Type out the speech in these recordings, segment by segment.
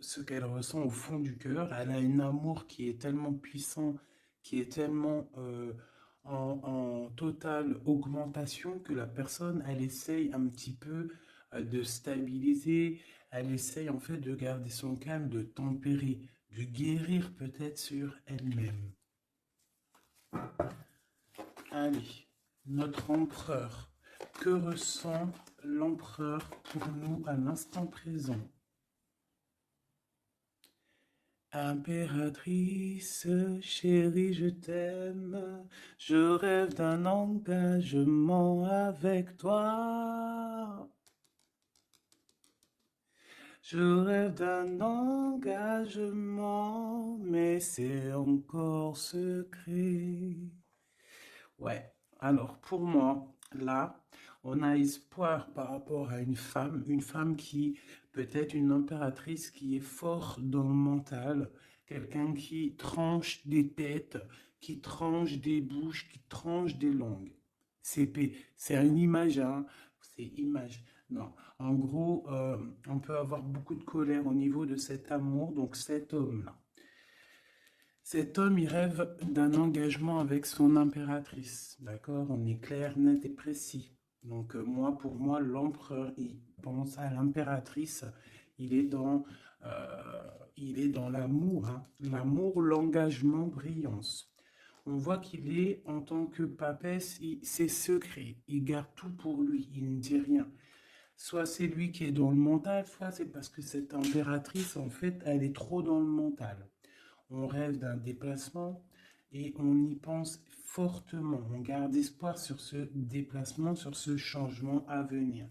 ce qu'elle ressent au fond du cœur. Elle a un amour qui est tellement puissant, qui est tellement en totale augmentation que la personne, elle essaye un petit peu de stabiliser, elle essaye en fait de garder son calme, de tempérer, de guérir peut-être sur elle-même. Allez, notre empereur. Que ressent l'empereur pour nous à l'instant présent? Impératrice, chérie, je t'aime. Je rêve d'un engagement avec toi. Je rêve d'un engagement, mais c'est encore secret. Ouais, alors pour moi, là, on a espoir par rapport à une femme qui peut être une impératrice qui est forte dans le mental, quelqu'un qui tranche des têtes, qui tranche des bouches, qui tranche des langues. C'est une image, hein, c'est image. Non, en gros, on peut avoir beaucoup de colère au niveau de cet amour, donc cet homme-là. Cet homme, il rêve d'un engagement avec son impératrice, d'accord? On est clair, net et précis. Donc moi, pour moi, l'empereur, il pense à l'impératrice, il est dans, euh, il est dans l'amour, hein. L'amour, l'engagement, brillance. On voit qu'il est, en tant que papesse, c'est secret, il garde tout pour lui, il ne dit rien. Soit c'est lui qui est dans le mental, soit c'est parce que cette impératrice, en fait, elle est trop dans le mental. On rêve d'un déplacement et on y pense fortement. On garde espoir sur ce déplacement, sur ce changement à venir.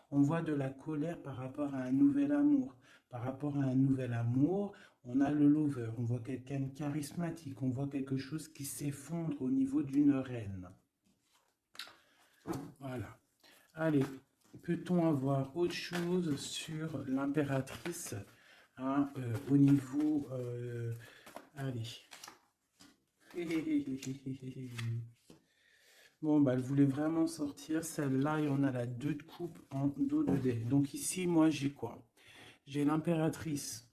On voit de la colère par rapport à un nouvel amour. Par rapport à un nouvel amour, on a le lover, on voit quelqu'un de charismatique, on voit quelque chose qui s'effondre au niveau d'une reine. Voilà. Allez, peut-on avoir autre chose sur l'impératrice, hein, au niveau... allez. Bon, bah, elle voulait vraiment sortir. Celle-là, et on a la 2 de coupe en dos de dé. Donc ici, moi, j'ai quoi? J'ai l'impératrice.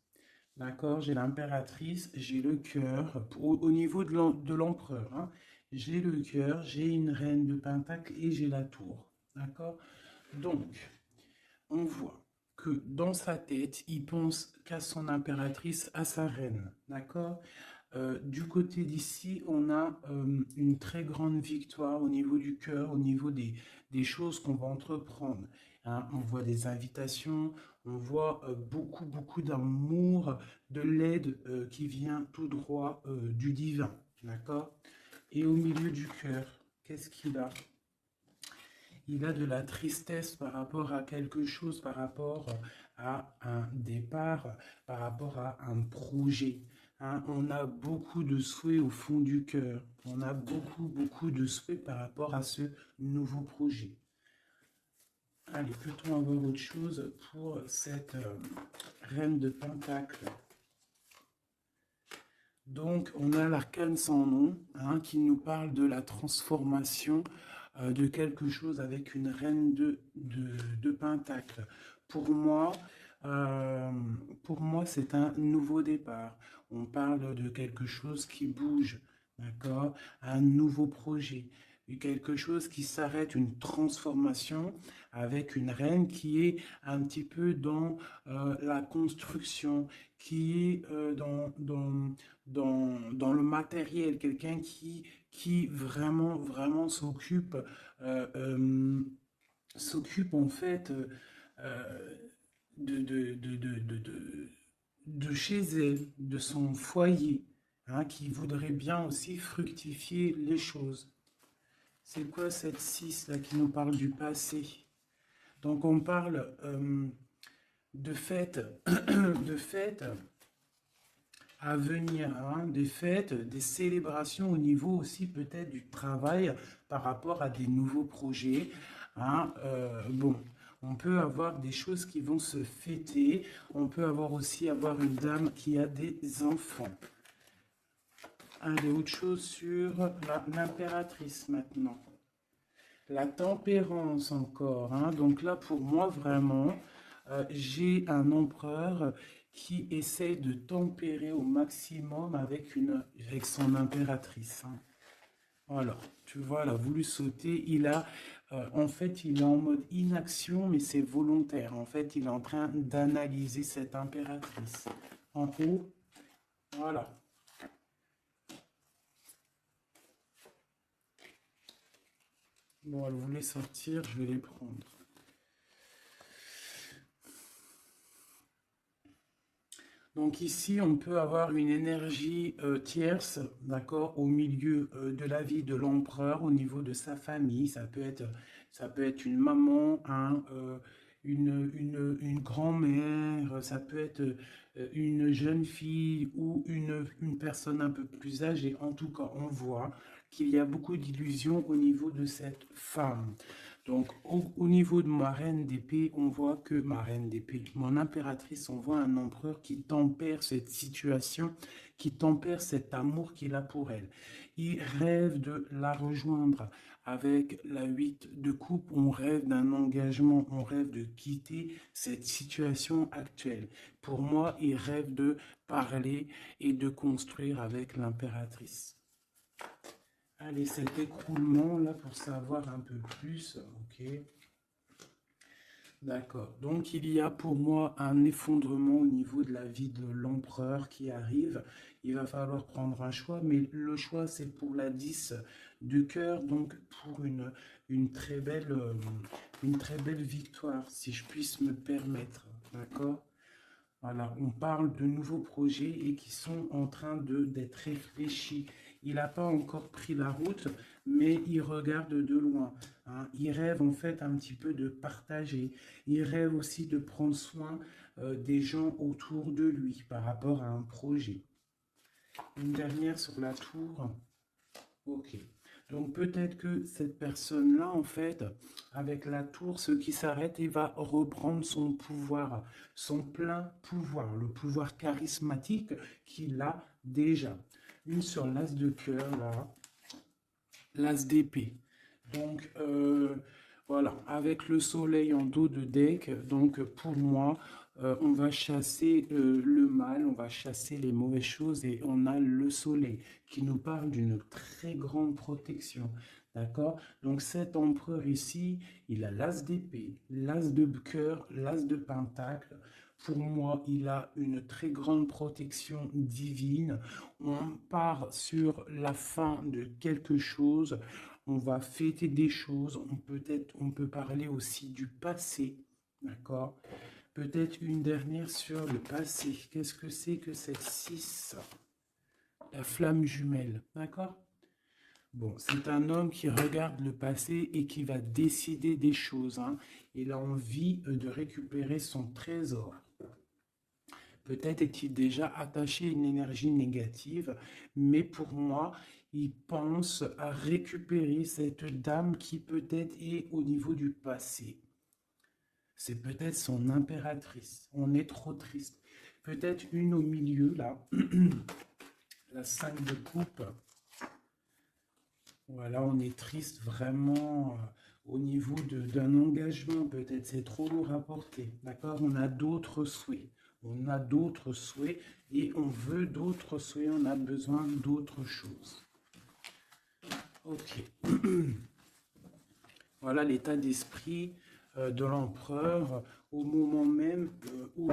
D'accord? J'ai l'impératrice, j'ai le cœur. Au niveau de l'empereur, hein, j'ai le cœur, j'ai une reine de pentacle et j'ai la tour. D'accord? Donc, on voit que dans sa tête, il pense qu'à son impératrice, à sa reine. D'accord? Du côté d'ici, on a une très grande victoire au niveau du cœur, au niveau des choses qu'on va entreprendre. Hein. On voit des invitations, on voit beaucoup, beaucoup d'amour, de l'aide qui vient tout droit du divin. D'accord? Et au milieu du cœur, qu'est-ce qu'il a? Il a de la tristesse par rapport à quelque chose, par rapport à un départ, par rapport à un projet. Hein. On a beaucoup de souhaits au fond du cœur. On a beaucoup, beaucoup de souhaits par rapport à ce nouveau projet. Allez, peut-on avoir autre chose pour cette reine de Pentacle? Donc, on a l'arcane sans nom, hein, qui nous parle de la transformation de quelque chose avec une reine de Pentacle. Pour moi, euh, pour moi, c'est un nouveau départ. On parle de quelque chose qui bouge, d'accord? Un nouveau projet, quelque chose qui s'arrête, une transformation avec une reine qui est un petit peu dans la construction, qui est dans le matériel, quelqu'un qui vraiment, vraiment euh, euh, s'occupe en fait euh, de chez elle, de son foyer, hein, qui voudrait bien aussi fructifier les choses. C'est quoi cette 6 là qui nous parle du passé? Donc on parle de fêtes, de fêtes à venir, hein, des fêtes, des célébrations au niveau aussi peut-être du travail par rapport à des nouveaux projets. Hein, bon, on peut avoir des choses qui vont se fêter, on peut avoir aussi avoir une dame qui a des enfants. Allez, autre chose sur l'impératrice maintenant. La tempérance encore, hein. Donc là, pour moi, vraiment, j'ai un empereur qui essaie de tempérer au maximum avec son impératrice. Hein. Voilà, tu vois, elle a voulu sauter. En fait, il est en mode inaction, mais c'est volontaire. En fait, il est en train d'analyser cette impératrice. En haut, voilà. Bon, elle voulait sortir, je vais les prendre. Donc ici, on peut avoir une énergie tierce, d'accord, au milieu de la vie de l'empereur, au niveau de sa famille. Ça peut être une maman, hein, une grand-mère, ça peut être une jeune fille ou une personne un peu plus âgée. En tout cas, on voit qu'il y a beaucoup d'illusions au niveau de cette femme. Donc, au niveau de ma reine d'épée, on voit que ma reine d'épée, mon impératrice, on voit un empereur qui tempère cette situation, qui tempère cet amour qu'il a pour elle. Il rêve de la rejoindre avec la 8 de coupe. On rêve d'un engagement, on rêve de quitter cette situation actuelle. Pour moi, il rêve de parler et de construire avec l'impératrice. Allez, cet écroulement là pour savoir un peu plus. Ok. D'accord. Donc il y a pour moi un effondrement au niveau de la vie de l'empereur qui arrive. Il va falloir prendre un choix, mais le choix c'est pour la 10 de cœur, donc pour une très belle victoire, si je puisse me permettre. D'accord? Voilà, on parle de nouveaux projets et qui sont en train d'être réfléchis. Il n'a pas encore pris la route, mais il regarde de loin. Hein. Il rêve en fait un petit peu de partager. Il rêve aussi de prendre soin des gens autour de lui par rapport à un projet. Une dernière sur la tour. Ok. Donc peut-être que cette personne-là, en fait, avec la tour, ce qui s'arrête, il va reprendre son pouvoir, son plein pouvoir, le pouvoir charismatique qu'il a déjà. Une sur l'as de cœur, là, l'as d'épée. Donc voilà, avec le soleil en dos de deck, donc pour moi, on va chasser le mal, on va chasser les mauvaises choses et on a le soleil qui nous parle d'une très grande protection. D'accord? Donc cet empereur ici, il a l'as d'épée, l'as de cœur, l'as de pentacle. Pour moi, il a une très grande protection divine. On part sur la fin de quelque chose. On va fêter des choses. On peut parler aussi du passé. D'accord? Peut-être une dernière sur le passé. Qu'est-ce que c'est que cette 6? La flamme jumelle. D'accord? Bon, c'est un homme qui regarde le passé et qui va décider des choses. Hein. Il a envie de récupérer son trésor. Peut-être est-il déjà attaché à une énergie négative, mais pour moi, il pense à récupérer cette dame qui peut-être est au niveau du passé. C'est peut-être son impératrice. On est trop triste. Peut-être une au milieu, là. La 5 de coupe. Voilà, on est triste vraiment au niveau d'un engagement. Peut-être c'est trop lourd à porter. D'accord? On a d'autres souhaits. On a d'autres souhaits et on veut d'autres souhaits. On a besoin d'autres choses. Ok. Voilà l'état d'esprit de l'empereur au moment même où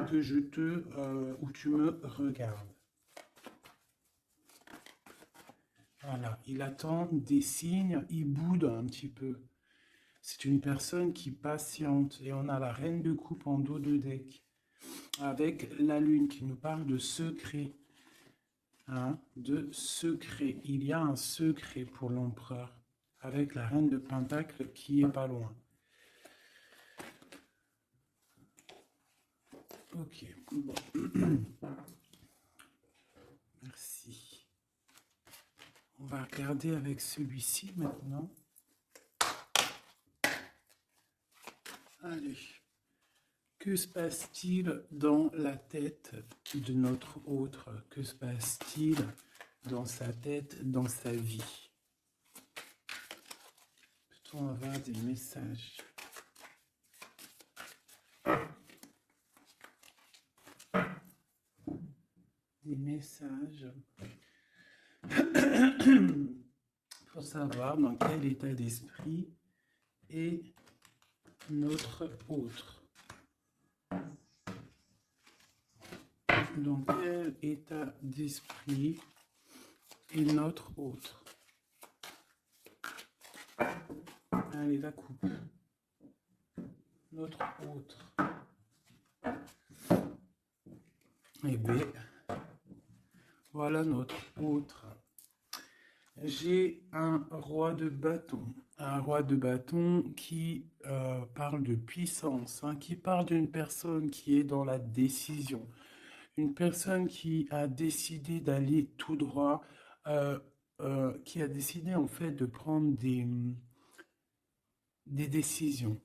tu me regardes. Voilà, il attend des signes, il boude un petit peu. C'est une personne qui patiente et on a la reine de coupe en dos de deck avec la lune qui nous parle de secret. Hein, de secret. Il y a un secret pour l'empereur avec la reine de pentacle qui est pas loin. Ok, bon. Merci. On va regarder avec celui-ci maintenant. Allez. Que se passe-t-il dans la tête de notre autre? Que se passe-t-il dans sa tête, dans sa vie? Peut-on avoir des messages? des messages pour savoir dans quel état d'esprit est notre autre. Dans quel état d'esprit est notre autre? Allez, la coupe. Notre autre. Eh bien, voilà notre autre. J'ai un roi de bâton. Un roi de bâton qui parle de puissance, hein, qui parle d'une personne qui est dans la décision. Une personne qui a décidé d'aller tout droit, qui a décidé en fait de prendre des décisions.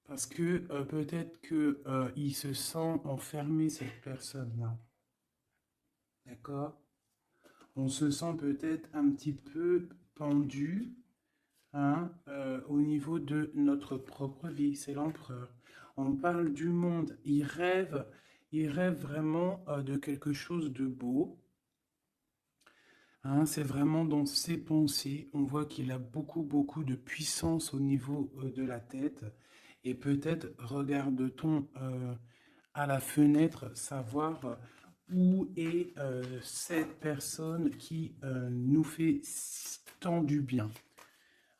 Parce que peut-être qu'il se sent enfermé, cette personne-là. D'accord? On se sent peut-être un petit peu pendu, hein, au niveau de notre propre vie. C'est l'empereur. On parle du monde. Il rêve vraiment de quelque chose de beau. Hein, c'est vraiment dans ses pensées. On voit qu'il a beaucoup de puissance au niveau de la tête. Et peut-être regarde-t-on à la fenêtre savoir où est cette personne qui nous fait tant du bien.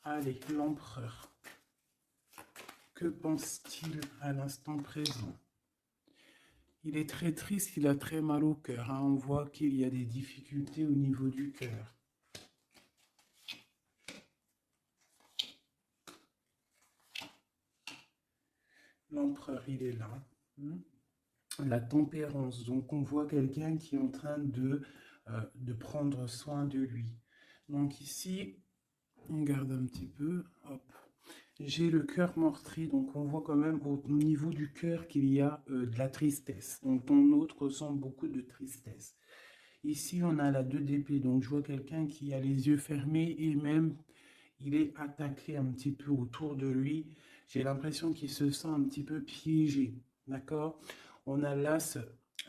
Allez, l'empereur. Que pense-t-il à l'instant présent? Il est très triste, il a très mal au cœur. Hein. On voit qu'il y a des difficultés au niveau du cœur. L'empereur, il est là. La tempérance. Donc, on voit quelqu'un qui est en train de prendre soin de lui. Donc, ici, on garde un petit peu. Hop. J'ai le cœur meurtri. Donc, on voit quand même au niveau du cœur qu'il y a de la tristesse. Donc, ton autre ressent beaucoup de tristesse. Ici, on a la 2 d'épée. Donc, je vois quelqu'un qui a les yeux fermés et même il est attaqué un petit peu autour de lui. J'ai l'impression qu'il se sent un petit peu piégé. D'accord? On a l'as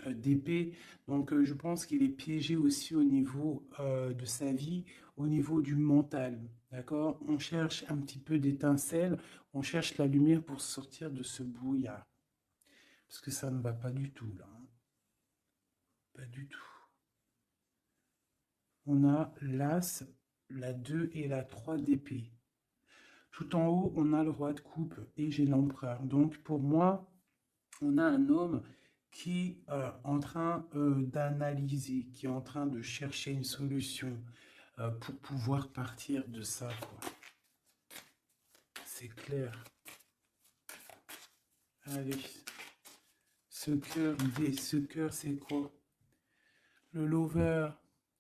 d'épée. Donc, je pense qu'il est piégé aussi au niveau de sa vie, au niveau du mental. D'accord? On cherche un petit peu d'étincelle. On cherche la lumière pour sortir de ce brouillard. Parce que ça ne va pas du tout, là. Hein. Pas du tout. On a l'as, la 2 et la 3 d'épée. Tout en haut, on a le roi de coupe et j'ai l'empereur. Donc, pour moi, on a un homme qui est en train d'analyser, qui est en train de chercher une solution pour pouvoir partir de ça, quoi. C'est clair. Allez. Ce cœur, c'est quoi? Le lover,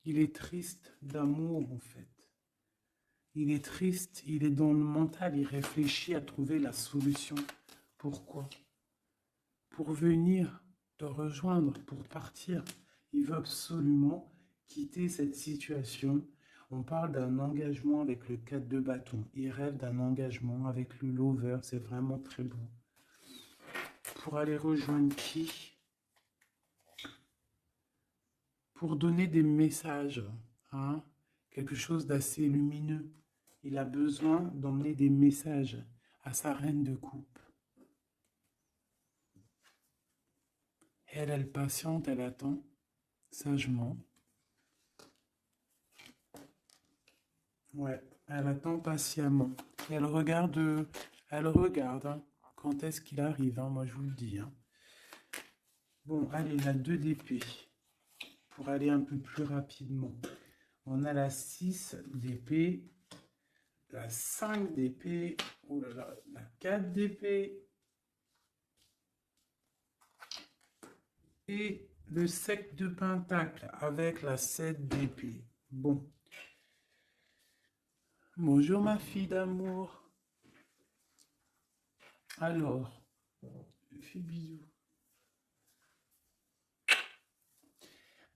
il est triste d'amour, en fait. Il est triste, il est dans le mental, il réfléchit à trouver la solution. Pourquoi? Pour venir te rejoindre, pour partir. Il veut absolument quitter cette situation. On parle d'un engagement avec le 4 de bâton. Il rêve d'un engagement avec le lover. C'est vraiment très beau. Pour aller rejoindre qui? Pour donner des messages. Hein? Quelque chose d'assez lumineux. Il a besoin d'emmener des messages à sa reine de coupe. Elle patiente, elle attend sagement. Ouais, elle attend patiemment. Elle regarde hein, quand est-ce qu'il arrive, hein, moi je vous le dis. Hein. Bon, allez, la 2 d'épée, pour aller un peu plus rapidement. On a la 6 d'épée, la 5 d'épée, oh là là, la 4 d'épée, et le 7 de pentacle avec la 7 d'épée. Bon. Bonjour ma fille d'amour. Alors, fais bisous.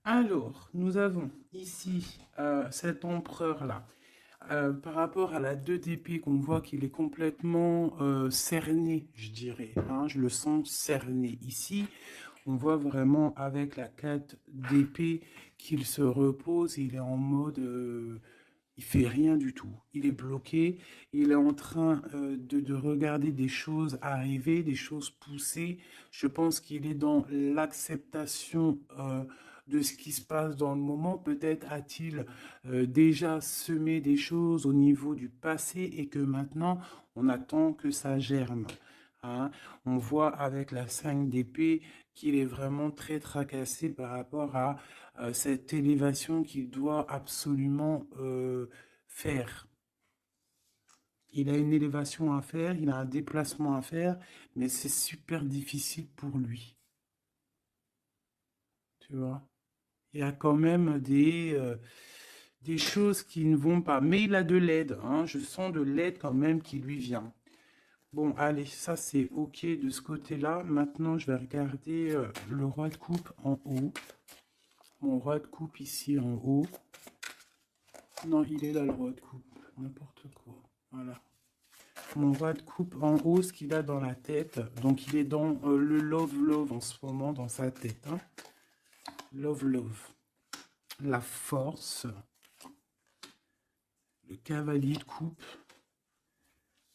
Alors, nous avons ici cet empereur-là. Par rapport à la 2 d'épée, qu'on voit qu'il est complètement cerné, je dirais. Hein, je le sens cerné. Ici, On voit vraiment avec la 4 d'épée qu'il se repose, il est en mode... il fait rien du tout. Il est bloqué. Il est en train de regarder des choses arriver, des choses pousser. Je pense qu'il est dans l'acceptation de ce qui se passe dans le moment. Peut-être a-t-il déjà semé des choses au niveau du passé et que maintenant, on attend que ça germe. Hein. On voit avec la 5 d'épée qu'il est vraiment très tracassé par rapport à cette élévation qu'il doit absolument faire. Il a une élévation à faire, il a un déplacement à faire, mais c'est super difficile pour lui. Tu vois? Il y a quand même des choses qui ne vont pas. Mais il a de l'aide, hein. Je sens de l'aide quand même qui lui vient. Bon, allez, ça c'est OK de ce côté-là. Maintenant, je vais regarder le roi de coupe en haut. Mon roi de coupe ici en haut. Non, il est là le roi de coupe. N'importe quoi. Voilà. Mon roi de coupe en haut, ce qu'il a dans la tête. Donc, il est dans le love en ce moment, dans sa tête. Hein. Love. La force. Le cavalier de coupe.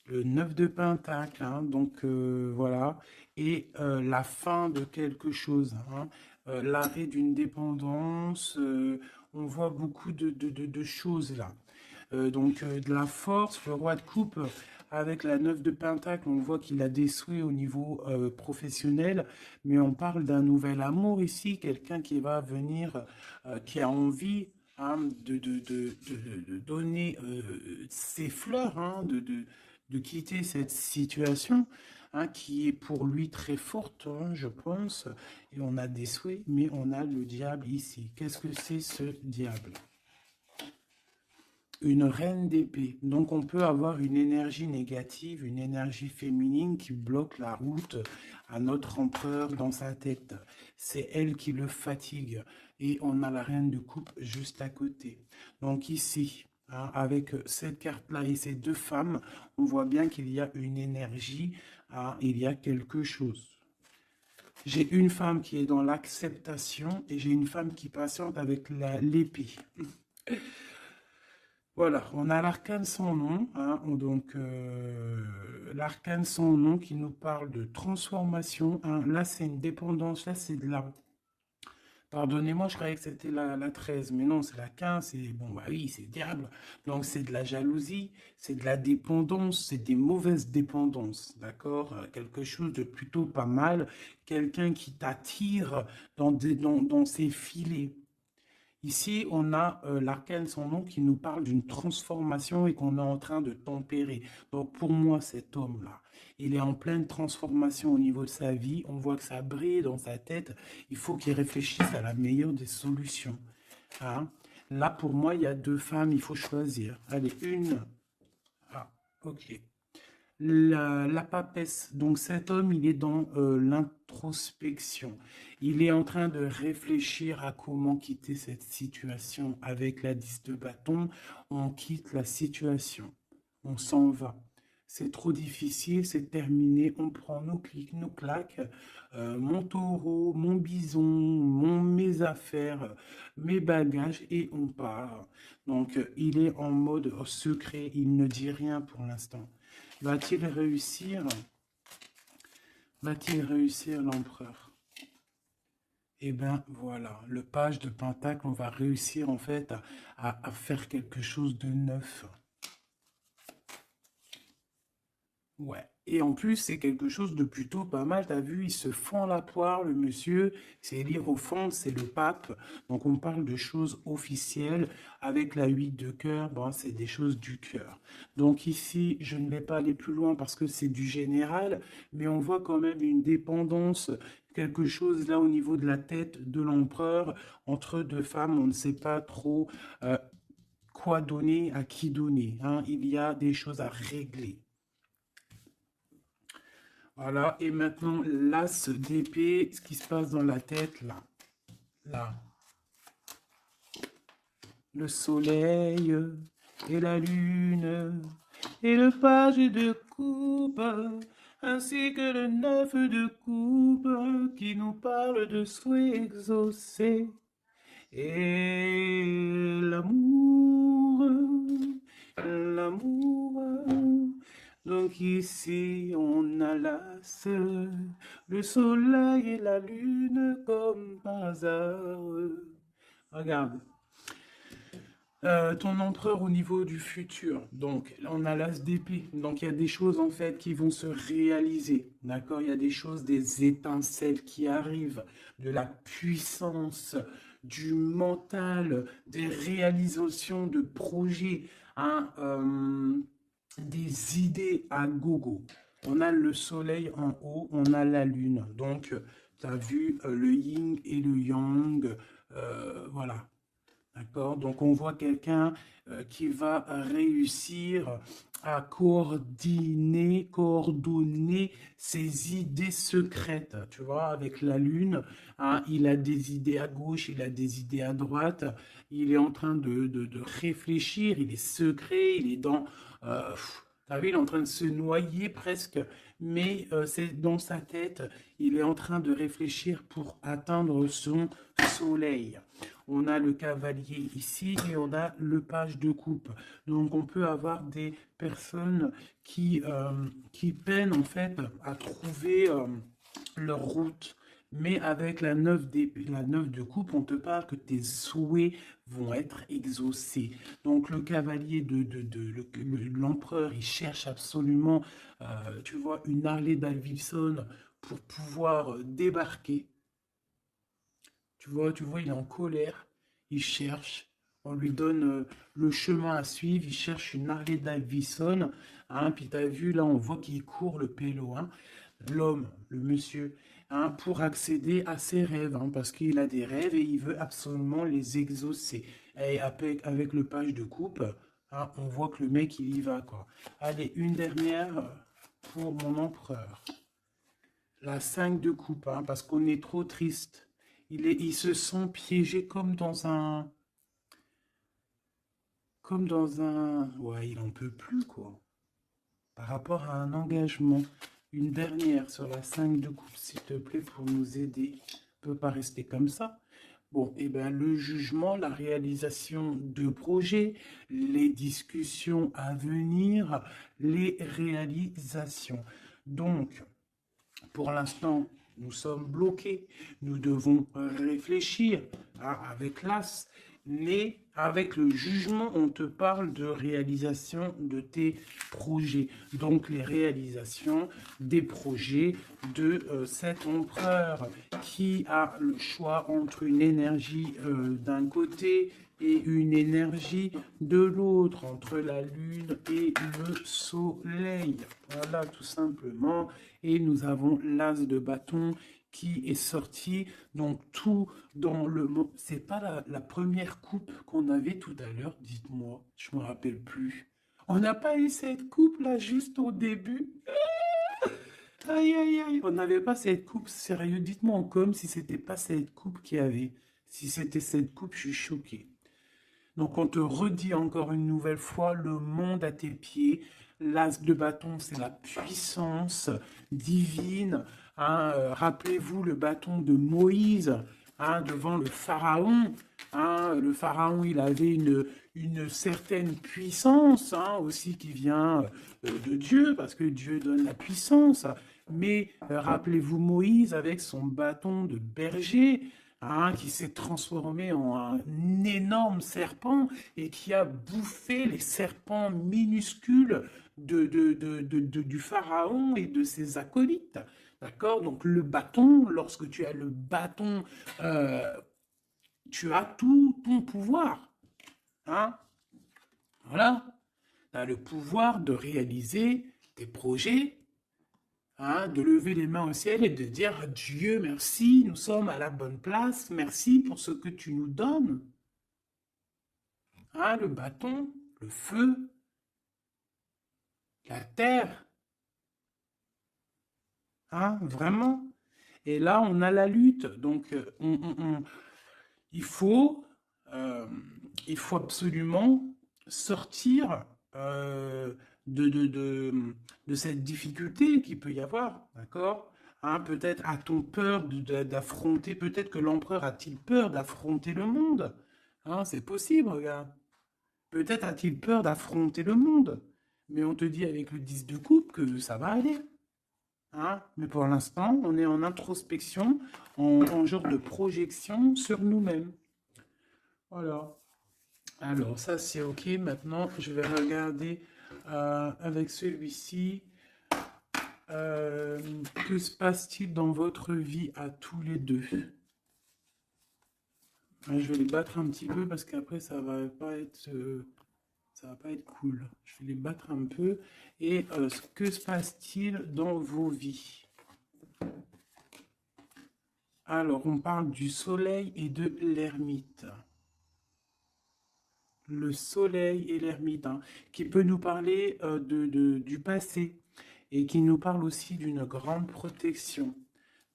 Le 9 de pentacle. Hein, donc, voilà. Et la fin de quelque chose. Hein. L'arrêt d'une dépendance. On voit beaucoup de choses là. Donc de la force, le roi de coupe avec la 9 de pentacle, on voit qu'il a des souhaits au niveau professionnel, mais on parle d'un nouvel amour ici, quelqu'un qui va venir, qui a envie hein, de donner ses fleurs, hein, de quitter cette situation hein, qui est pour lui très forte, hein, je pense, et on a des souhaits, mais on a le diable ici. Qu'est-ce que c'est ce diable ? Une reine d'épée. Donc on peut avoir une énergie négative, une énergie féminine qui bloque la route à notre empereur dans sa tête. C'est elle qui le fatigue. Et on a la reine de coupe juste à côté. Donc ici, hein, avec cette carte-là et ces deux femmes, on voit bien qu'il y a une énergie, hein, il y a quelque chose. J'ai une femme qui est dans l'acceptation et j'ai une femme qui patiente avec l'épée. Voilà, on a l'arcane sans nom, hein, donc l'arcane sans nom qui nous parle de transformation. Hein, là, c'est une dépendance, là, c'est de la... Pardonnez-moi, je croyais que c'était la 13, mais non, c'est la 15, et bon, bah oui, c'est diable. Donc, c'est de la jalousie, c'est de la dépendance, c'est des mauvaises dépendances, d'accord? Quelque chose de plutôt pas mal, quelqu'un qui t'attire dans ses filets. Ici, on a l'arcane sans nom qui nous parle d'une transformation et qu'on est en train de tempérer. Donc pour moi, cet homme-là, il est en pleine transformation au niveau de sa vie. On voit que ça brille dans sa tête. Il faut qu'il réfléchisse à la meilleure des solutions. Hein. Là, pour moi, il y a deux femmes, il faut choisir. Allez, une. Ah, ok. La papesse, donc cet homme, il est dans l'introspection. Il est en train de réfléchir à comment quitter cette situation. Avec la 10 de bâton, on quitte la situation. On s'en va. C'est trop difficile, c'est terminé. On prend nos clics, nos claques, mon taureau, mon bison, mes affaires, mes bagages et on part. Donc, il est en mode secret. Il ne dit rien pour l'instant. Va-t-il réussir? Va-t-il réussir l'empereur? Eh bien, voilà, le page de Pentacle, on va réussir en fait à faire quelque chose de neuf. Ouais. Et en plus, c'est quelque chose de plutôt pas mal. T'as vu, il se fend la poire, le monsieur. C'est lire au fond, c'est le pape. Donc, on parle de choses officielles. Avec la 8 de cœur, bon, c'est des choses du cœur. Donc, ici, je ne vais pas aller plus loin parce que c'est du général. Mais on voit quand même une dépendance, quelque chose là au niveau de la tête de l'empereur. Entre deux femmes, on ne sait pas trop quoi donner, à qui donner. Hein. Il y a des choses à régler. Voilà, et maintenant, l'as d'épée, ce qui se passe dans la tête, là. Là. Le soleil et la lune et le page de coupe ainsi que le 9 de coupe qui nous parle de souhaits exaucés. Et l'amour. Donc ici on a l'as, le soleil et la lune comme par hasard. Regarde. Ton empereur au niveau du futur. Donc, on a l'as d'épée. Donc, il y a des choses en fait qui vont se réaliser. D'accord? Il y a des choses, des étincelles qui arrivent, de la puissance, du mental, des réalisations de projets, hein, des idées à gogo. On a le soleil en haut, on a la lune. Donc, tu as vu le yin et le yang. Voilà. D'accord? Donc on voit quelqu'un qui va réussir à coordonner ses idées secrètes. Tu vois, avec la Lune, hein, il a des idées à gauche, il a des idées à droite, il est en train de réfléchir, il est secret, il est dans... t'as vu, il est en train de se noyer presque, mais c'est dans sa tête, il est en train de réfléchir pour atteindre son soleil. On a le cavalier ici et on a le page de coupe. Donc on peut avoir des personnes qui peinent en fait à trouver leur route. Mais avec la 9 de coupe, on te parle que tes souhaits vont être exaucés. Donc le cavalier l'empereur, il cherche absolument, tu vois, une Harley Davidson pour pouvoir débarquer. Tu vois, il est en colère, il cherche, on lui donne le chemin à suivre, il cherche une Harley Davidson, hein, puis t'as vu, là, on voit qu'il court le pélo, hein, l'homme, le monsieur, hein, pour accéder à ses rêves, hein, parce qu'il a des rêves et il veut absolument les exaucer. Et avec le page de coupe, hein, on voit que le mec, il y va, quoi. Allez, une dernière pour mon empereur. La 5 de coupe, hein, parce qu'on est trop triste. Ils se sent piégés comme dans un... Ouais, il en peut plus, quoi. Par rapport à un engagement. Une dernière sur la 5 de coupe, s'il te plaît, pour nous aider. On ne peut pas rester comme ça. Bon, et bien, le jugement, la réalisation de projets, les discussions à venir, les réalisations. Donc, pour l'instant, nous sommes bloqués. Nous devons réfléchir avec l'as. Mais avec le jugement, on te parle de réalisation de tes projets. Donc les réalisations des projets de cet empereur qui a le choix entre une énergie d'un côté et une énergie de l'autre, entre la lune et le soleil. Voilà, tout simplement. Et nous avons l'as de bâton qui est sorti. Donc tout dans le... C'est pas la première coupe qu'on avait tout à l'heure, dites-moi. Je me rappelle plus. On n'a pas eu cette coupe là juste au début. Aïe, aïe, aïe. On n'avait pas cette coupe, sérieux. Dites-moi en com si c'était pas cette coupe qu'il y avait. Si c'était cette coupe, je suis choqué. Donc on te redit encore une nouvelle fois, le monde à tes pieds. L'as de bâton, c'est la puissance divine. Hein, rappelez-vous le bâton de Moïse, hein, devant le pharaon. Hein, le pharaon, il avait une certaine puissance, hein, aussi qui vient de Dieu, parce que Dieu donne la puissance. Mais rappelez-vous Moïse avec son bâton de berger, hein, qui s'est transformé en un énorme serpent et qui a bouffé les serpents minuscules du pharaon et de ses acolytes. D'accord? Donc le bâton, lorsque tu as le bâton, tu as tout ton pouvoir. Hein? Voilà. Tu as le pouvoir de réaliser tes projets, hein, de lever les mains au ciel et de dire Dieu, merci, nous sommes à la bonne place, merci pour ce que tu nous donnes. Hein, le bâton, le feu, la terre, hein, vraiment. Et là, on a la lutte. Donc, il faut, euh, il faut absolument sortir de cette difficulté qu'il peut y avoir, d'accord? Hein, peut-être a-t-on peur d'affronter, peut-être que l'empereur a-t-il peur d'affronter le monde? Hein, c'est possible, regarde. Peut-être a-t-il peur d'affronter le monde. Mais on te dit avec le 10 de coupe que ça va aller. Hein? Mais pour l'instant, on est en introspection, en genre de projection sur nous-mêmes. Voilà. Alors, ça c'est OK. Maintenant, je vais regarder avec celui-ci. Que se passe-t-il dans votre vie à tous les deux? Je vais les battre un petit peu parce qu'après, ça va pas être cool. Je vais les battre un peu. Et que se passe-t-il dans vos vies? Alors, on parle du soleil et de l'ermite. Le soleil et l'ermite, hein, qui peut nous parler du passé et qui nous parle aussi d'une grande protection.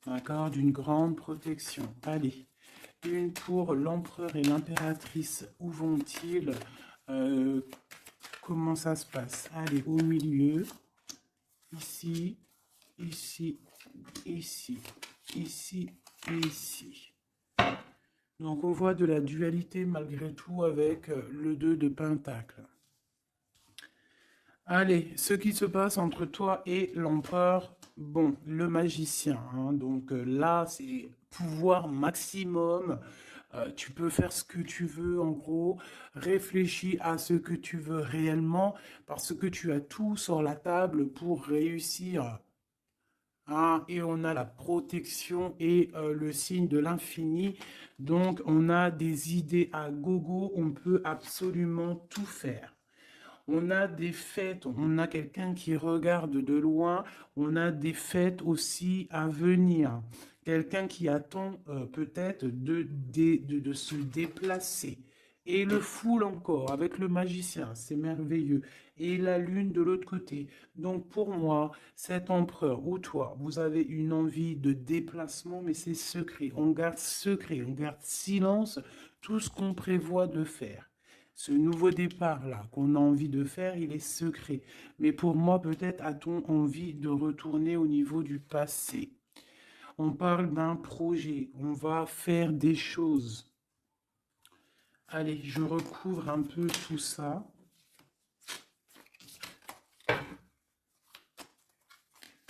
D'accord? D'une grande protection. Allez, une pour l'empereur et l'impératrice. Où vont-ils? Comment ça se passe? Allez, au milieu. Ici, ici, ici, ici et ici. Donc on voit de la dualité malgré tout avec le 2 de Pentacle. Allez, ce qui se passe entre toi et l'empereur, bon, le magicien, hein, donc là c'est pouvoir maximum, tu peux faire ce que tu veux en gros, réfléchis à ce que tu veux réellement, parce que tu as tout sur la table pour réussir. Ah, et on a la protection et le signe de l'infini. Donc, on a des idées à gogo. On peut absolument tout faire. On a des fêtes. On a quelqu'un qui regarde de loin. On a des fêtes aussi à venir. Quelqu'un qui attend peut-être de se déplacer. Et le foule encore avec le magicien, c'est merveilleux. Et la lune de l'autre côté. Donc pour moi, cet empereur ou toi, vous avez une envie de déplacement, mais c'est secret. On garde secret, on garde silence tout ce qu'on prévoit de faire. Ce nouveau départ-là qu'on a envie de faire, il est secret. Mais pour moi, peut-être a-t-on envie de retourner au niveau du passé. On parle d'un projet, on va faire des choses. Allez, je recouvre un peu tout ça.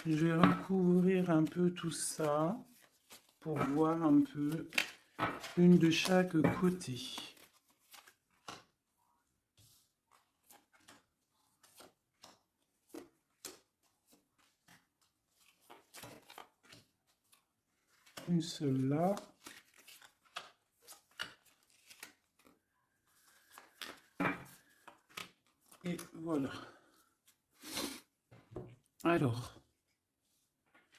Je vais recouvrir un peu tout ça pour voir un peu une de chaque côté. Une seule là. Et voilà. Alors,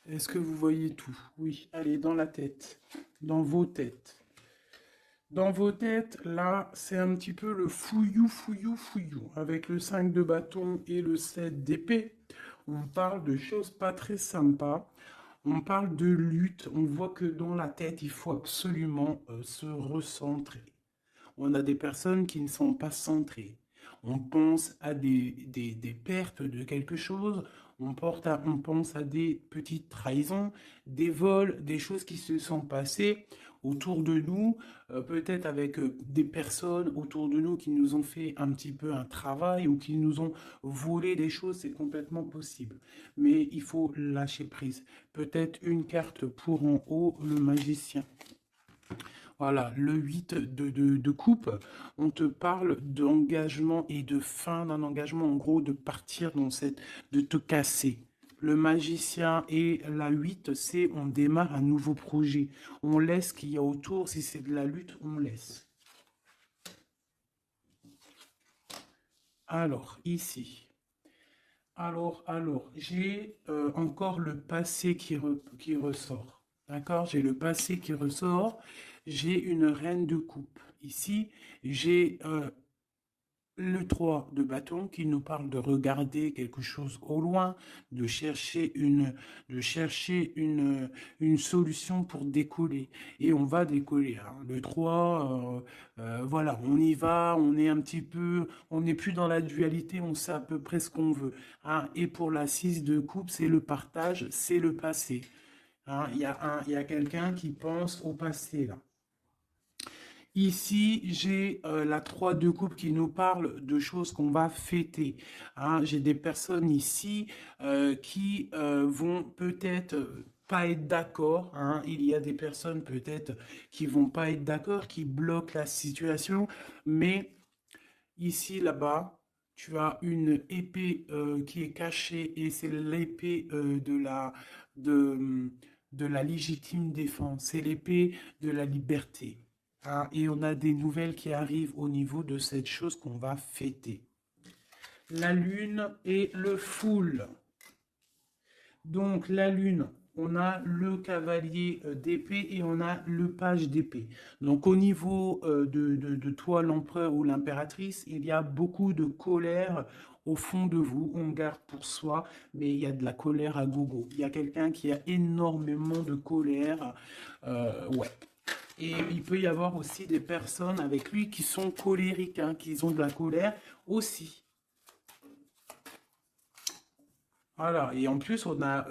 est-ce que vous voyez tout? Oui, allez, dans la tête, dans vos têtes. Dans vos têtes, là, c'est un petit peu le fouillou, fouillou, fouillou. Avec le 5 de bâton et le 7 d'épée, on parle de choses pas très sympas. On parle de lutte. On voit que dans la tête, il faut absolument se recentrer. On a des personnes qui ne sont pas centrées. On pense à des pertes de quelque chose, on pense à des petites trahisons, des vols, des choses qui se sont passées autour de nous, peut-être avec des personnes autour de nous qui nous ont fait un petit peu un travail ou qui nous ont volé des choses, c'est complètement possible. Mais il faut lâcher prise. Peut-être une carte pour en haut, le magicien. Voilà, le 8 de coupe, on te parle d'engagement et de fin d'un engagement, en gros, de partir dans de te casser. Le magicien et la 8, c'est on démarre un nouveau projet. On laisse ce qu'il y a autour, si c'est de la lutte, on laisse. Alors, ici. Alors, j'ai encore le passé qui ressort. D'accord? J'ai le passé qui ressort. J'ai une reine de coupe. Ici, j'ai Le 3 de bâton qui nous parle de regarder quelque chose au loin, de chercher une solution pour décoller. Et on va décoller, hein. Le 3, voilà, on y va, on est un petit peu, on n'est plus dans la dualité, on sait à peu près ce qu'on veut, hein. Et pour la 6 de coupe, c'est le partage, c'est le passé, hein. Il y a quelqu'un qui pense au passé, là. Ici, j'ai la 3 de coupe qui nous parle de choses qu'on va fêter, hein. J'ai des personnes ici qui vont peut-être pas être d'accord, hein. Il y a des personnes peut-être qui vont pas être d'accord, qui bloquent la situation, mais ici, là-bas, tu as une épée qui est cachée et c'est l'épée de, de la légitime défense, c'est l'épée de la liberté, hein. Et on a des nouvelles qui arrivent au niveau de cette chose qu'on va fêter. La lune et le foule. Donc la lune, on a le cavalier d'épée et on a le page d'épée. Donc au niveau de toi, l'empereur ou l'impératrice, il y a beaucoup de colère au fond de vous. On garde pour soi, mais il y a de la colère à gogo. Il y a quelqu'un qui a énormément de colère. Ouais. Et il peut y avoir aussi des personnes avec lui qui sont colériques, hein, qui ont de la colère aussi. Voilà, et en plus, on a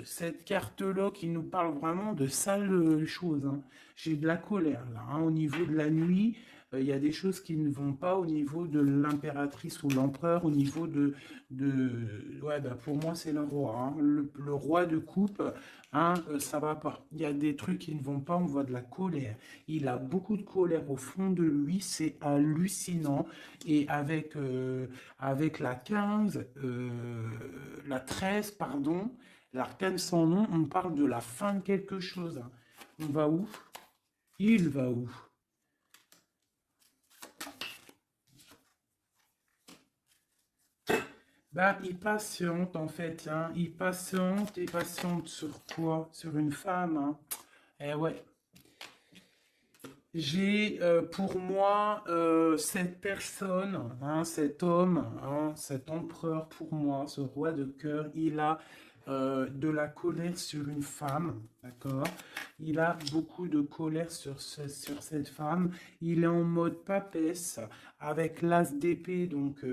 cette carte-là qui nous parle vraiment de sales choses, hein. J'ai de la colère là, hein. Au niveau de la nuit, il y a des choses qui ne vont pas au niveau de l'impératrice ou l'empereur, au niveau Ouais, bah, pour moi, c'est le roi, hein. Le roi de coupe, hein, ça va pas. Il y a des trucs qui ne vont pas, on voit de la colère. Il a beaucoup de colère au fond de lui, c'est hallucinant. Et avec la 15, la 13, pardon, l'arcane sans nom, on parle de la fin de quelque chose, hein. On va où? Il va où? Bah, il patiente en fait, hein. Il patiente et patiente sur quoi? Sur une femme, hein. Eh ouais. J'ai pour moi cette personne, hein, cet homme, hein, cet empereur pour moi, ce roi de cœur, il a de la colère sur une femme, d'accord? Il a beaucoup de colère sur cette femme. Il est en mode papesse avec l'as d'épée, donc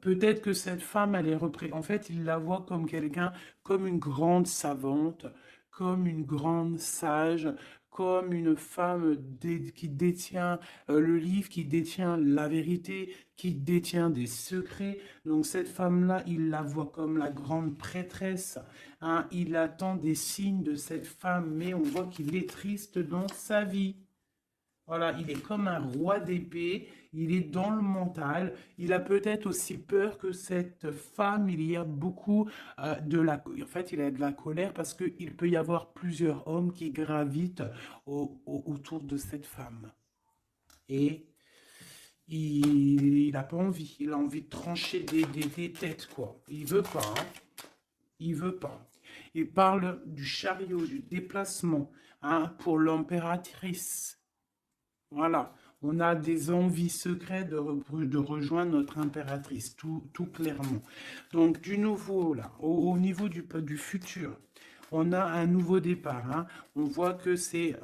peut-être que cette femme, elle est en fait, il la voit comme quelqu'un, comme une grande savante, comme une grande sage, comme une femme qui détient le livre, qui détient la vérité, qui détient des secrets. Donc cette femme-là, il la voit comme la grande prêtresse, hein. Il attend des signes de cette femme, mais on voit qu'il est triste dans sa vie. Voilà, il est comme un roi d'épée, il est dans le mental, il a peut-être aussi peur que cette femme, il y a beaucoup En fait, il a de la colère parce qu'il peut y avoir plusieurs hommes qui gravitent autour de cette femme. Et il n'a pas envie, il a envie de trancher des têtes, quoi. Il veut pas, hein. Il veut pas. Il parle du chariot, du déplacement, hein, pour l'impératrice. Voilà, on a des envies secrètes de rejoindre notre impératrice, tout clairement. Donc, du nouveau, là, au niveau du futur, on a un nouveau départ, hein. On voit que c'est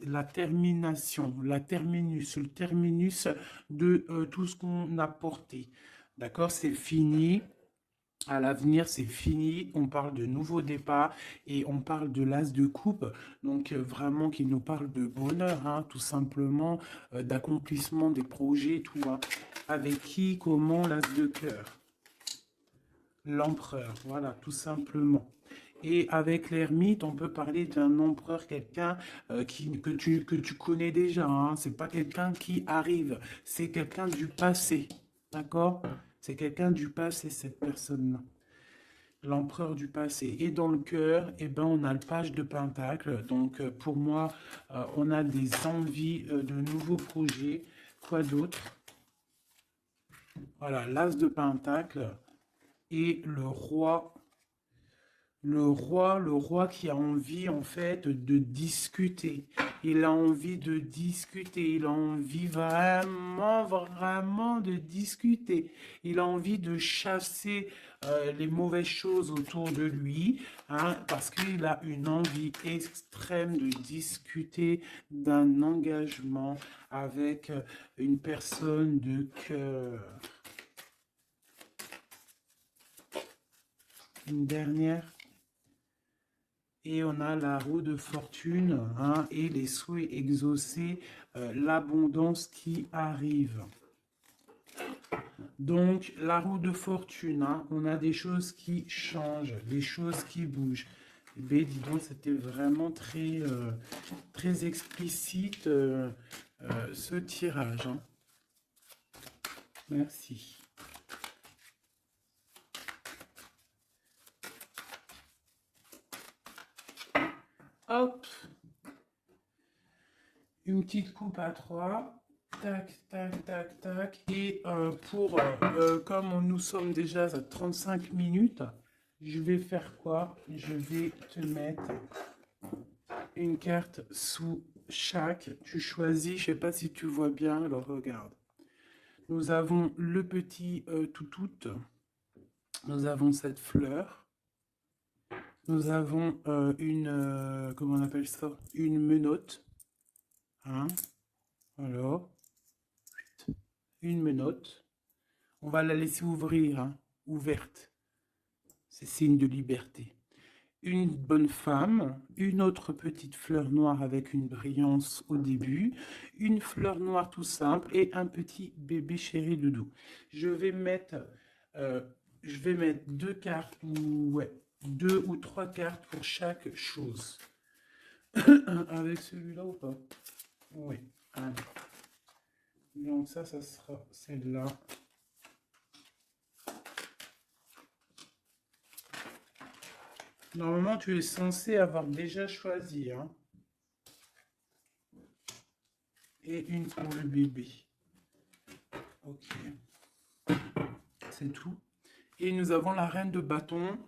la termination, le terminus de tout ce qu'on a porté. D'accord, c'est fini. À l'avenir, c'est fini. On parle de nouveau départ et on parle de l'as de coupe. Donc, vraiment, qui nous parle de bonheur, hein, tout simplement, d'accomplissement des projets, tout, hein. Avec qui, comment, l'as de cœur? L'empereur, voilà, tout simplement. Et avec l'ermite, on peut parler d'un empereur, quelqu'un que tu connais déjà, hein. C'est pas quelqu'un qui arrive, c'est quelqu'un du passé. D'accord? C'est quelqu'un du passé, cette personne-là, l'empereur du passé. Et dans le cœur, eh ben, on a le page de Pentacle. Donc pour moi, on a des envies de nouveaux projets. Quoi d'autre? Voilà, l'as de Pentacle et le roi. Le roi qui a envie en fait de discuter. Il a envie de discuter. Il a envie vraiment, vraiment de discuter. Il a envie de chasser les mauvaises choses autour de lui, hein, parce qu'il a une envie extrême de discuter d'un engagement avec une personne de cœur. Une dernière. Et on a la roue de fortune, hein, et les souhaits exaucés, l'abondance qui arrive. Donc, la roue de fortune, hein, on a des choses qui changent, des choses qui bougent. Eh bien, dis donc, c'était vraiment très explicite ce tirage, hein. Merci. Hop, une petite coupe à 3. Tac, tac, tac, tac. Et comme nous sommes déjà à 35 minutes, je vais faire quoi? Je vais te mettre une carte sous chaque. Tu choisis, je sais pas si tu vois bien, alors regarde. Nous avons le petit toutout. Nous avons cette fleur. Nous avons comment on appelle ça? Une menotte. Hein? Alors, une menotte. On va la laisser ouvrir, hein, ouverte. C'est signe de liberté. Une bonne femme, une autre petite fleur noire avec une brillance au début, une fleur noire tout simple et un petit bébé chéri doudou. Euh, je vais mettre deux cartes, ouais, 2 ou 3 cartes pour chaque chose. Avec celui-là ou pas? Oui. Allez. Donc ça sera celle-là. Normalement, tu es censé avoir déjà choisi, hein. Et une pour le bébé. Ok. C'est tout. Et nous avons la reine de bâton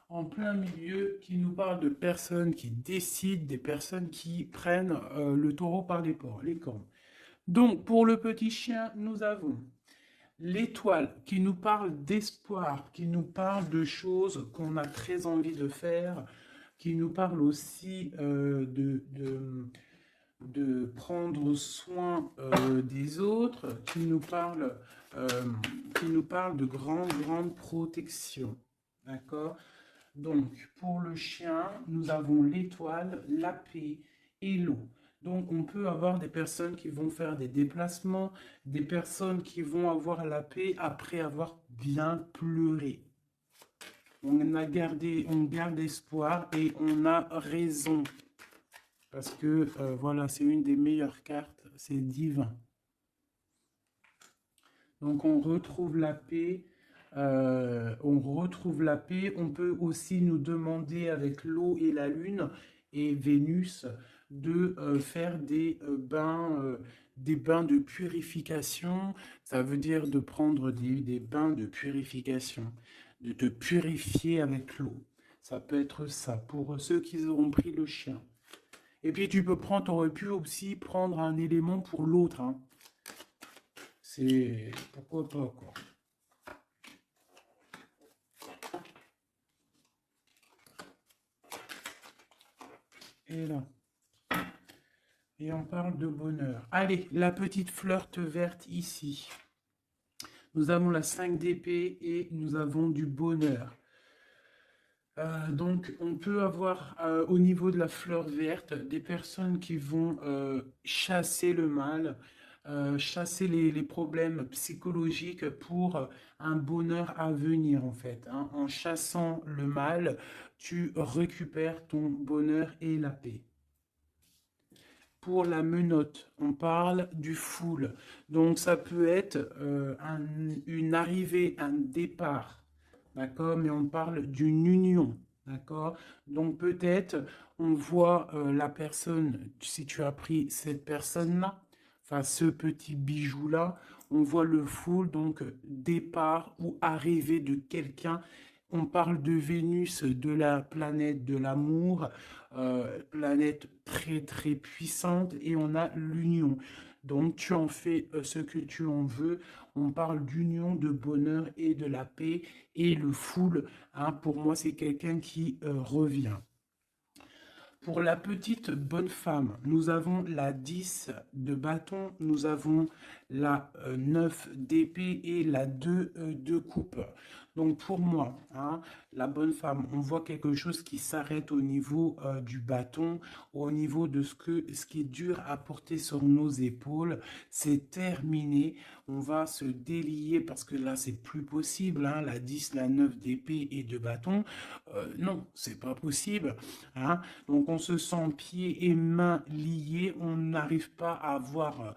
en plein milieu qui nous parle de personnes qui décident, des personnes qui prennent le taureau par les cornes. Donc, pour le petit chien, nous avons l'étoile qui nous parle d'espoir, qui nous parle de choses qu'on a très envie de faire, qui nous parle aussi de prendre soin des autres, euh, qui nous parle de grande protection. D'accord? Donc, pour le chien, nous avons l'étoile, la paix et l'eau. Donc, on peut avoir des personnes qui vont faire des déplacements, des personnes qui vont avoir la paix après avoir bien pleuré. On garde espoir et on a raison. Parce que, voilà, c'est une des meilleures cartes, c'est divin. Donc, on retrouve la paix. On peut aussi nous demander avec l'eau et la lune et Vénus de faire des bains de purification. Ça veut dire de prendre des bains de purification, de te purifier avec l'eau. Ça peut être ça pour ceux qui auront pris le chien. Et puis tu aurais pu aussi prendre un élément pour l'autre, hein. C'est pourquoi pas, quoi. Et là. Et on parle de bonheur. Allez, la petite fleur verte ici. Nous avons la 5 d'épée et nous avons du bonheur. Donc, on peut avoir au niveau de la fleur verte des personnes qui vont chasser le mal, chasser les problèmes psychologiques pour un bonheur à venir en fait, hein. En chassant le mal, tu récupères ton bonheur et la paix. Pour la menotte, on parle du full. Donc, ça peut être une arrivée, un départ. D'accord? Mais on parle d'une union. D'accord? Donc, peut-être, on voit la personne, si tu as pris cette personne-là, enfin, ce petit bijou-là, on voit le full, donc départ ou arrivée de quelqu'un On parle de Vénus, de la planète de l'amour, planète très très puissante, et on a l'union. Donc tu en fais ce que tu en veux. On parle d'union, de bonheur et de la paix. Et le fool, hein, pour moi, c'est quelqu'un qui revient. Pour la petite bonne femme, nous avons la 10 de bâton, nous avons la 9 d'épée et la 2 de coupe. Donc pour moi, hein, la bonne femme, on voit quelque chose qui s'arrête au niveau du bâton, au niveau de ce qui est dur à porter sur nos épaules. C'est terminé, on va se délier parce que là c'est plus possible, hein, la 10, la 9 d'épée et de bâton. Non, c'est pas possible, hein. Donc on se sent pieds et mains liés, on n'arrive pas à voir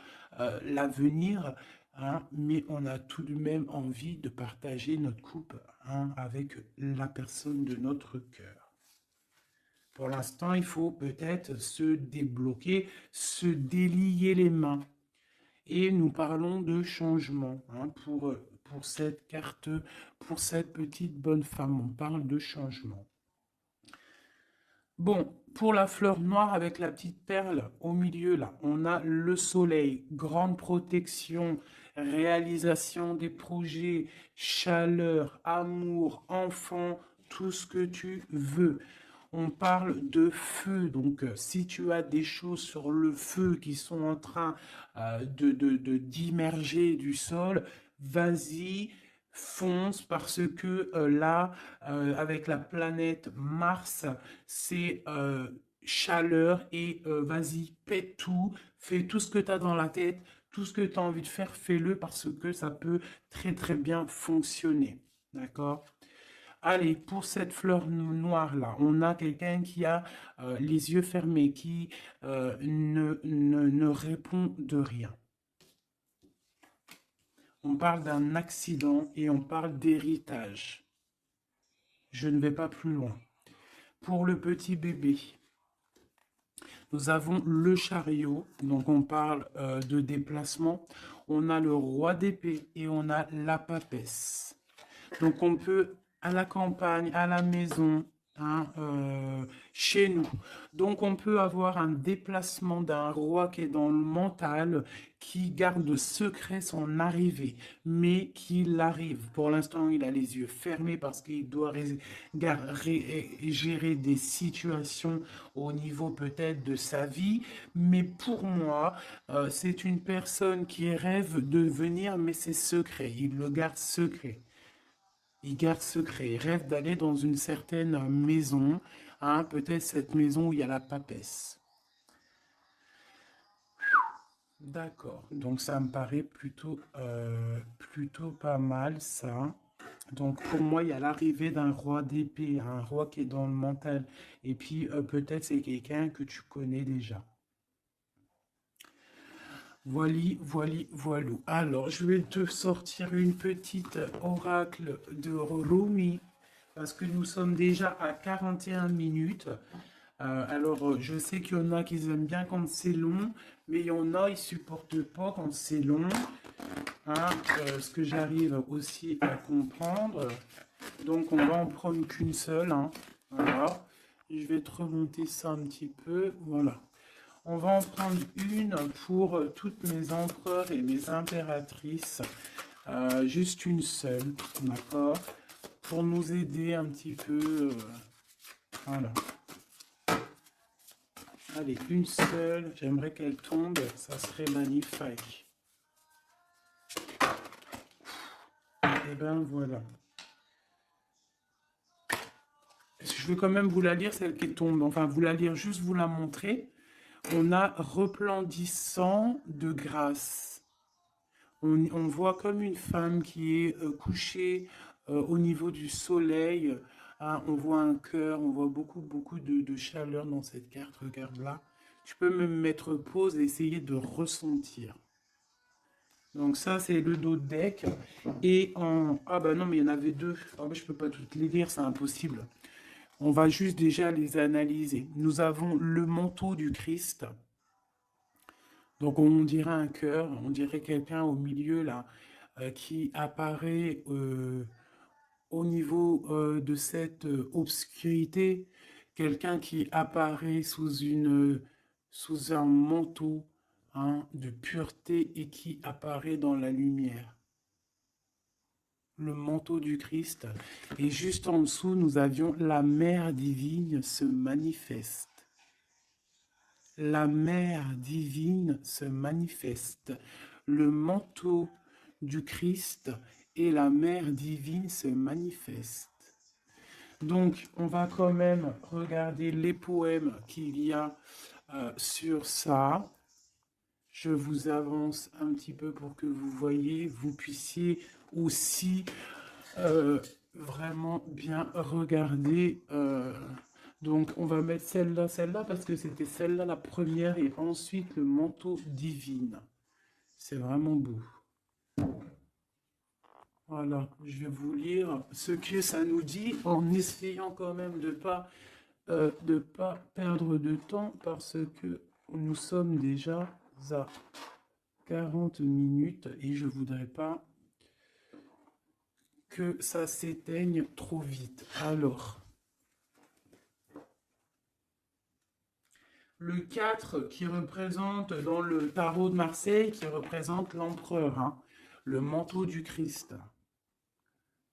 l'avenir, hein, mais on a tout de même envie de partager notre coupe, hein, avec la personne de notre cœur. Pour l'instant, il faut peut-être se débloquer, se délier les mains. Et nous parlons de changement, hein, pour cette carte, pour cette petite bonne femme. On parle de changement. Bon, pour la fleur noire avec la petite perle au milieu, là, on a le soleil, grande protection, réalisation des projets, chaleur, amour, enfant, tout ce que tu veux. On parle de feu, donc si tu as des choses sur le feu qui sont en train d'immerger du sol, vas-y, fonce parce que là, avec la planète Mars, c'est chaleur et vas-y, pète tout, fais tout ce que tu as dans la tête, tout ce que tu as envie de faire, fais-le parce que ça peut très très bien fonctionner. D'accord? Allez, pour cette fleur noire là, on a quelqu'un qui a les yeux fermés, qui ne répond de rien. On parle d'un accident et on parle d'héritage. Je ne vais pas plus loin. Pour le petit bébé, nous avons le chariot, donc on parle de déplacement. On a le roi d'épée et on a la papesse. Donc on peut à la campagne, à la maison, hein, chez nous. Donc on peut avoir un déplacement d'un roi qui est dans le mental, qui garde secret son arrivée, mais qu'il arrive. Pour l'instant, il a les yeux fermés parce qu'il doit gérer des situations au niveau peut-être de sa vie. Mais pour moi, c'est une personne qui rêve de venir, mais c'est secret. Il le garde secret. Il garde secret, il rêve d'aller dans une certaine maison, hein, peut-être cette maison où il y a la papesse. D'accord, donc ça me paraît plutôt pas mal ça. Donc pour moi, il y a l'arrivée d'un roi d'épée, un roi qui est dans le mental. Et puis peut-être c'est quelqu'un que tu connais déjà. Voilou. Alors, je vais te sortir une petite oracle de Rumi, parce que nous sommes déjà à 41 minutes. Alors, je sais qu'il y en a qui aiment bien quand c'est long, mais il y en a, ils supportent pas quand c'est long. Hein, ce que j'arrive aussi à comprendre. Donc, on va en prendre qu'une seule, hein. Voilà. Je vais te remonter ça un petit peu. Voilà. On va en prendre une pour toutes mes empereurs et mes impératrices. Juste une seule, d'accord? Pour nous aider un petit peu. Voilà. Allez, une seule. J'aimerais qu'elle tombe. Ça serait magnifique. Et ben voilà. Je veux quand même vous la lire, celle qui tombe. Enfin, vous la lire, juste vous la montrer. On a resplendissant de grâce. On voit comme une femme qui est couchée au niveau du soleil. Hein, on voit un cœur, on voit beaucoup de chaleur dans cette carte. Regarde là. Tu peux même mettre pause et essayer de ressentir. Donc ça, c'est le dos de deck. Et en... Ah bah non, mais il y en avait deux. Ah bah, je peux pas toutes les lire, c'est impossible. On va juste déjà les analyser. Nous avons le manteau du Christ. Donc on dirait un cœur, on dirait quelqu'un au milieu là qui apparaît au niveau de cette obscurité, quelqu'un qui apparaît sous un manteau, hein, de pureté et qui apparaît dans la lumière. Le manteau du Christ. Et juste en dessous, nous avions la mère divine se manifeste. La mère divine se manifeste. Le manteau du Christ et la mère divine se manifestent. Donc, on va quand même regarder les poèmes qu'il y a sur ça. Je vous avance un petit peu pour que vous voyez, vous puissiez aussi vraiment bien regarder. Donc, on va mettre celle-là, parce que c'était celle-là la première, et ensuite le manteau divin. C'est vraiment beau. Voilà, je vais vous lire ce que ça nous dit en essayant quand même de pas perdre de temps parce que nous sommes déjà à 40 minutes et je voudrais pas que ça s'éteigne trop vite. Alors, le 4 qui représente dans le tarot de Marseille, qui représente l'empereur, hein, le manteau du Christ.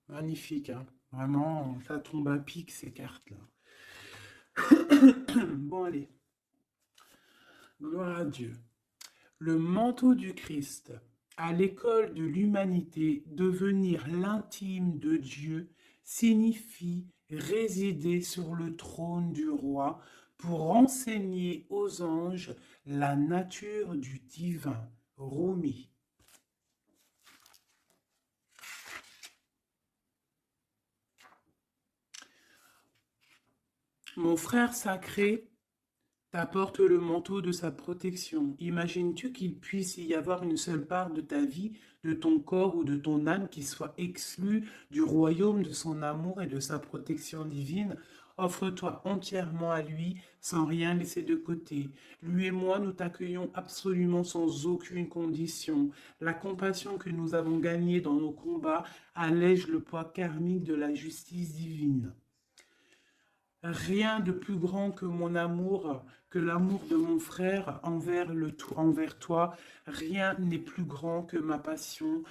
Magnifique, hein. Vraiment, ça tombe à pic ces cartes-là. Bon, allez. Gloire à Dieu. Le manteau du Christ, à l'école de l'humanité, devenir l'intime de Dieu, signifie résider sur le trône du roi pour enseigner aux anges la nature du divin. Rumi. Mon frère sacré t'apporte le manteau de sa protection. Imagines-tu qu'il puisse y avoir une seule part de ta vie, de ton corps ou de ton âme qui soit exclue du royaume de son amour et de sa protection divine? Offre-toi entièrement à lui, sans rien laisser de côté. Lui et moi, nous t'accueillons absolument sans aucune condition. La compassion que nous avons gagnée dans nos combats allège le poids karmique de la justice divine. Rien de plus grand que mon amour, que l'amour de mon frère envers toi. Rien n'est plus grand que ma passion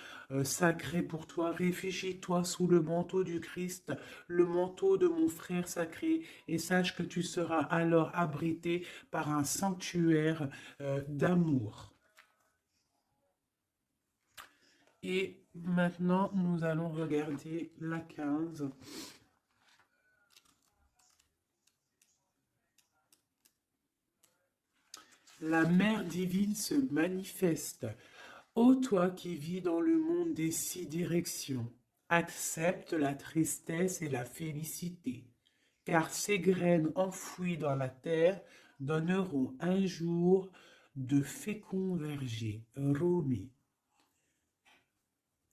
sacrée pour toi. Réfugie-toi sous le manteau du Christ, le manteau de mon frère sacré, et sache que tu seras alors abrité par un sanctuaire d'amour. Et maintenant, nous allons regarder la 15. La mère divine se manifeste. Ô toi qui vis dans le monde des 6 directions, accepte la tristesse et la félicité, car ces graines enfouies dans la terre donneront un jour de féconds vergers. Rumi.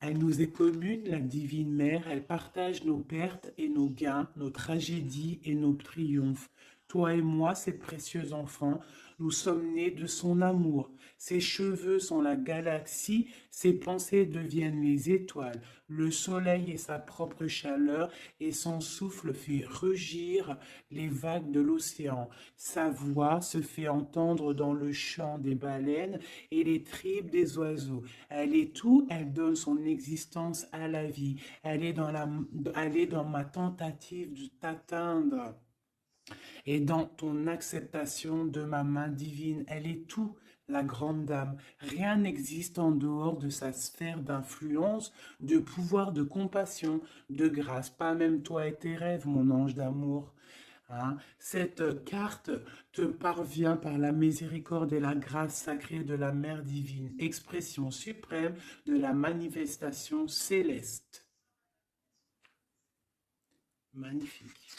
Elle nous est commune, la divine mère, elle partage nos pertes et nos gains, nos tragédies et nos triomphes. Toi et moi, ces précieux enfants, nous sommes nés de son amour. Ses cheveux sont la galaxie, ses pensées deviennent les étoiles. Le soleil est sa propre chaleur et son souffle fait rugir les vagues de l'océan. Sa voix se fait entendre dans le chant des baleines et les tripes des oiseaux. Elle est tout, elle donne son existence à la vie. Elle est dans ma tentative de t'atteindre et dans ton acceptation de ma main divine. Elle est tout, la grande dame. Rien n'existe en dehors de sa sphère d'influence, de pouvoir, de compassion, de grâce. Pas même toi et tes rêves, mon ange d'amour. Hein? Cette carte te parvient par la miséricorde et la grâce sacrée de la Mère divine, expression suprême de la manifestation céleste. Magnifique.